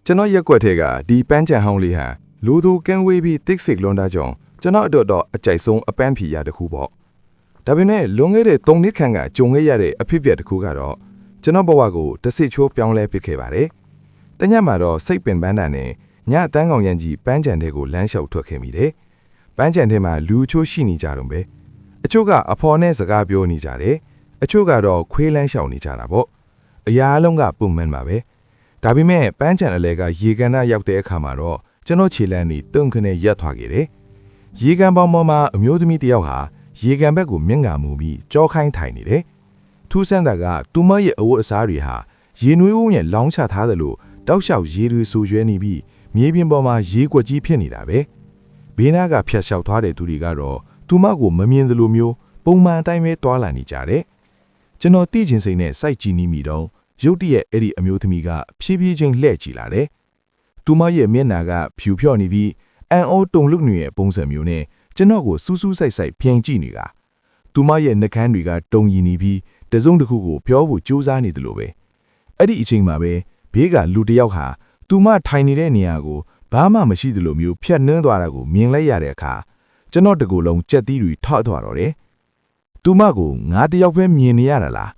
ကျွန်တော်ရက်ွက်ထဲကဒီပန်းချံဟောင်းလေးဟာလူသူကင်းဝေးပြီးတစ်စစ်လွန်တာကြောင့်ကျွန်တော်အတွက်တော့အကြိုက်ဆုံးအပန်းဖြေရတစ်ခုပေါ့ဒါပေမဲ့လွန်ခဲ့တဲ့3နှစ်ခန့်ကကြုံခဲ့ရတဲ့အဖြစ်အပျက်တစ်ခုကတော့ကျွန်တော်ဘဝကိုတစ်စစ်ချိုးပြောင်းလဲပစ်ခဲ့ပါတယ်တညမှာတော့စိတ်ပင်ပန်းတာနဲ့ညအတန်းကောင်ရန်ကြီးပန်းချံထဲကိုလမ်းလျှောက်ထွက်ခဲ့မိတယ်ပန်းချံထဲမှာလူချိုးရှိနေကြတော့ပဲအချို့ကအဖော်နဲ့စကားပြောနေကြတယ်အချို့ကတော့ခွေးလန်းလျှောက်နေကြတာပေါ့အရာအလုံးကပုံမှန်ပါပဲဒါပေမဲ့ပန်းချံအလဲကရေကန်နာရောက်တဲ့အခါမှာတော့ကျွန်တော်ခြေလမ်းနေတွန့်ခနဲ့ရက်သွားခဲ့တယ်ရေကန်ပေါင်းပေါ်မှာအမျိုးသမီးတစ်ယောက်ဟာရေကန်ဘက်ကိုမျက်ငါမူပြီးကြောခိုင်းထိုင်နေတယ်ထူးဆန်းတာကသူမရဲ့အဝတ်အစားတွေဟာရေနွေးဦးနဲ့လောင်းချထားသလိုတောက်လျှောက်ရေတွေဆူရွဲနေပြီးမြေပြင်ပေါ်မှာရေကွက်ကြီးဖြစ်နေတာပဲဘေးနားကဖြတ်လျှောက်သွားတဲ့သူတွေကတော့သူမကိုမမြင်သလိုမျိုးပုံမှန်အတိုင်းပဲတွာလာနေကြတယ်ကျွန်တော်သိချင်စိမ့်နဲ့စိုက်ကြည့်နေမိတော့ရုတ်တရက်အဲ့ဒီအမျိုးသမီးကဖြည်းဖြည်းချင်းလှည့်ကြည့်လာတယ်သူမရဲ့မျက်နှာကဖြူဖြော့နေပြီးအန်အိုးတုံလွတ်နေတဲ့ပုံစံမျိုးနဲ့ကျွန်တော်ကိုစူးစူးဆိုင်ဆိုင်ပြန်ကြည့်နေတာသူမရဲ့နှကန်းတွေကတုံရည်နေပြီးတစုံတစ်ခုကိုပြောဖို့ကြိုးစားနေသလိုပဲအဲ့ဒီအချိန်မှာပဲဘေးကလူတစ်ယောက်ဟာသူမထိုင်နေတဲ့နေရာကိုဘာမှမရှိသလိုမျိုးဖြတ်နှင်းသွားတာကိုမြင်လိုက်ရတဲ့အခါကျွန်တော်တကူလုံးကြက်သီးတွေထောက်သွားတော့တယ်သူမကိုငါတယောက်ပဲမြင်နေရတာလား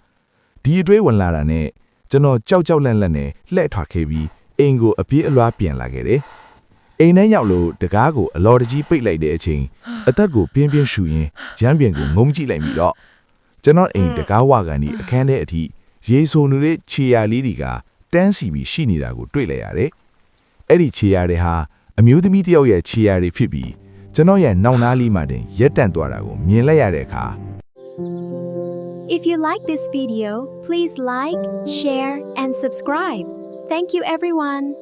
ဒီအတွေးဝင်လာတာနဲ့ကျွန်တော်ကြောက်လန့်နဲ့လှည့်ထွက်ခဲ့ပြီးအိမ်ကိုအပြေးအလွှားပြန်လာခဲ့တယ်အိမ်ထဲရောက်လို့တကားကိုအလော်တကြီးပိတ်လိုက်တဲ့အချိန်အသက်ကိုပြင်းပြင်းရှူရင်းရမ်းပြန်ကိုငုံကြည့်လိုက်ပြီးတော့ကျွန်တော်အိမ်တကားဝကန်ဒီအခန်းထဲအထိရေဆိုနေတဲ့ခြေရာလေးတွေကတန်းစီပြီးရှိနေတာကိုတွေ့လိုက်ရတယ်အဲ့ဒီခြေရာတွေဟာအမျိုးသမီးတစ်ယောက်ရဲ့ခြေရာတွေဖြစ်ပြီးကျွန်တော်ရဲ့နောက်နားလေးမှတင်ရက်တန့်သွားတာကိုမြင်လိုက်ရတဲ့အခါ If you like this video, please like, share, and subscribe. Thank you everyone.